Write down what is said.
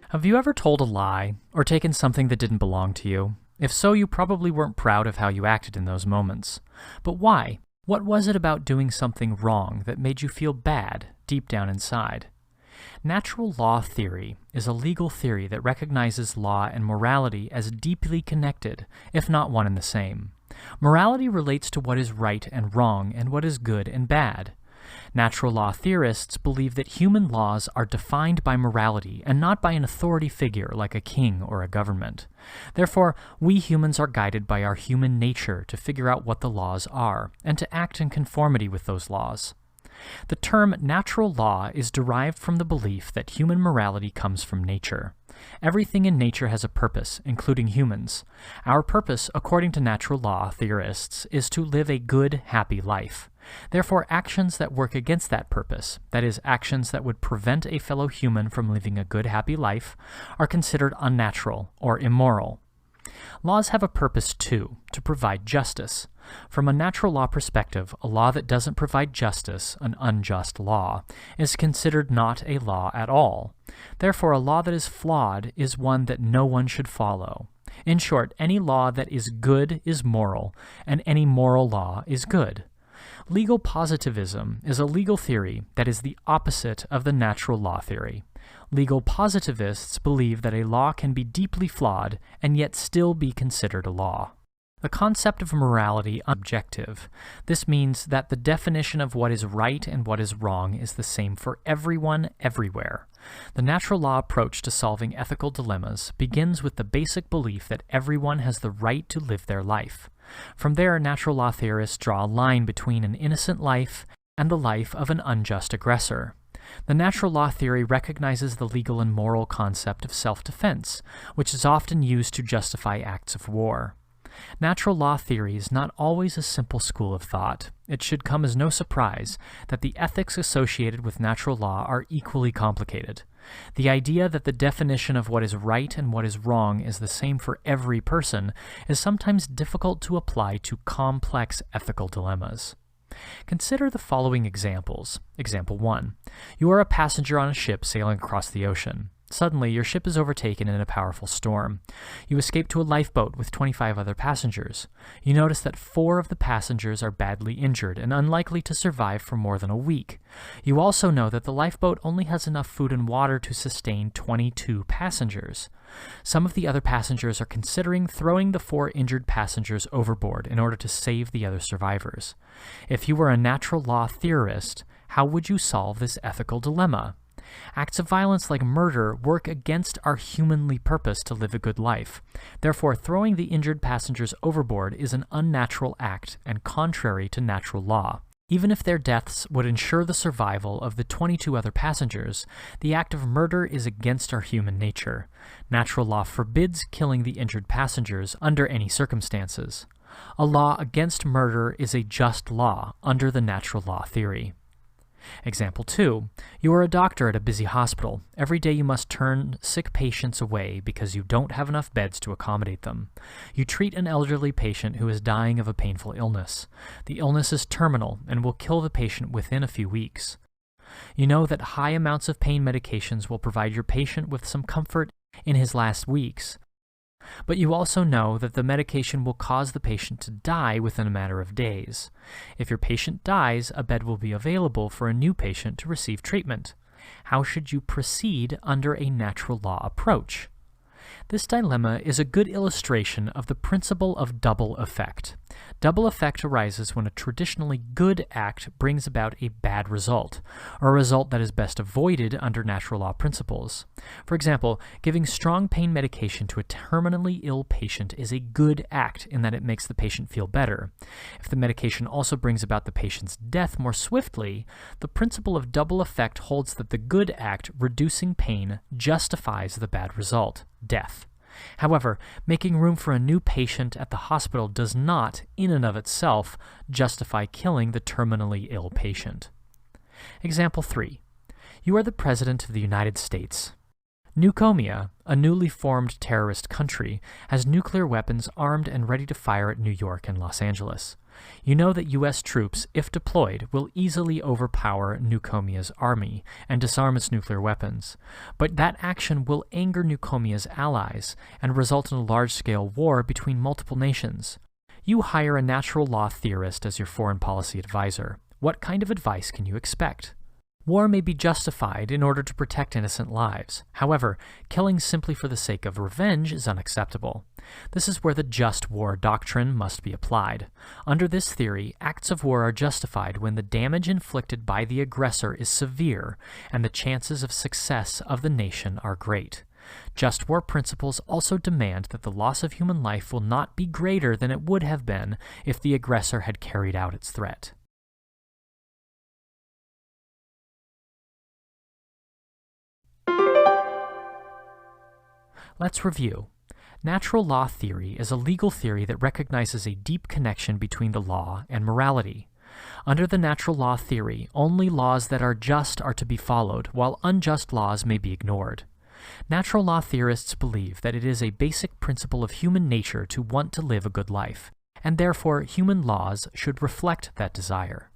Have you ever told a lie, or taken something that didn't belong to you? If so, you probably weren't proud of how you acted in those moments. But why? What was it about doing something wrong that made you feel bad deep down inside? Natural law theory is a legal theory that recognizes law and morality as deeply connected, if not one and the same. Morality relates to what is right and wrong and what is good and bad. Natural law theorists believe that human laws are defined by morality and not by an authority figure like a king or a government. Therefore, we humans are guided by our human nature to figure out what the laws are and to act in conformity with those laws. The term natural law is derived from the belief that human morality comes from nature. Everything in nature has a purpose, including humans. Our purpose, according to natural law theorists, is to live a good, happy life. Therefore, actions that work against that purpose, that is, actions that would prevent a fellow human from living a good, happy life, are considered unnatural or immoral. Laws have a purpose, too, to provide justice. From a natural law perspective, a law that doesn't provide justice, an unjust law, is considered not a law at all. Therefore, a law that is flawed is one that no one should follow. In short, any law that is good is moral, and any moral law is good. Legal positivism is a legal theory that is the opposite of the natural law theory. Legal positivists believe that a law can be deeply flawed and yet still be considered a law. The concept of morality is objective. This means that the definition of what is right and what is wrong is the same for everyone, everywhere. The natural law approach to solving ethical dilemmas begins with the basic belief that everyone has the right to live their life. From there, natural law theorists draw a line between an innocent life and the life of an unjust aggressor. The natural law theory recognizes the legal and moral concept of self-defense, which is often used to justify acts of war. Natural law theory is not always a simple school of thought. It should come as no surprise that the ethics associated with natural law are equally complicated. The idea that the definition of what is right and what is wrong is the same for every person is sometimes difficult to apply to complex ethical dilemmas. Consider the following examples. Example 1. You are a passenger on a ship sailing across the ocean. Suddenly, your ship is overtaken in a powerful storm. You escape to a lifeboat with 25 other passengers. You notice that 4 of the passengers are badly injured and unlikely to survive for more than a week. You also know that the lifeboat only has enough food and water to sustain 22 passengers. Some of the other passengers are considering throwing the 4 injured passengers overboard in order to save the other survivors. If you were a natural law theorist, how would you solve this ethical dilemma? Acts of violence like murder work against our humanly purpose to live a good life. Therefore, throwing the injured passengers overboard is an unnatural act and contrary to natural law. Even if their deaths would ensure the survival of the 22 other passengers, the act of murder is against our human nature. Natural law forbids killing the injured passengers under any circumstances. A law against murder is a just law under the natural law theory. Example 2. You are a doctor at a busy hospital. Every day you must turn sick patients away because you don't have enough beds to accommodate them. You treat an elderly patient who is dying of a painful illness. The illness is terminal and will kill the patient within a few weeks. You know that high amounts of pain medications will provide your patient with some comfort in his last weeks. But you also know that the medication will cause the patient to die within a matter of days. If your patient dies, a bed will be available for a new patient to receive treatment. How should you proceed under a natural law approach? This dilemma is a good illustration of the principle of double effect. Double effect arises when a traditionally good act brings about a bad result, or a result that is best avoided under natural law principles. For example, giving strong pain medication to a terminally ill patient is a good act in that it makes the patient feel better. If the medication also brings about the patient's death more swiftly, the principle of double effect holds that the good act, reducing pain, justifies the bad result, death. However, making room for a new patient at the hospital does not, in and of itself, justify killing the terminally ill patient. Example 3. You are the President of the United States. Newcomia, a newly formed terrorist country, has nuclear weapons armed and ready to fire at New York and Los Angeles. You know that US troops, if deployed, will easily overpower Nucomia's army and disarm its nuclear weapons. But that action will anger Nucomia's allies and result in a large-scale war between multiple nations. You hire a natural law theorist as your foreign policy advisor. What kind of advice can you expect? War may be justified in order to protect innocent lives. However, killing simply for the sake of revenge is unacceptable. This is where the just war doctrine must be applied. Under this theory, acts of war are justified when the damage inflicted by the aggressor is severe and the chances of success of the nation are great. Just war principles also demand that the loss of human life will not be greater than it would have been if the aggressor had carried out its threat. Let's review. Natural law theory is a legal theory that recognizes a deep connection between the law and morality. Under the natural law theory, only laws that are just are to be followed, while unjust laws may be ignored. Natural law theorists believe that it is a basic principle of human nature to want to live a good life, and therefore human laws should reflect that desire.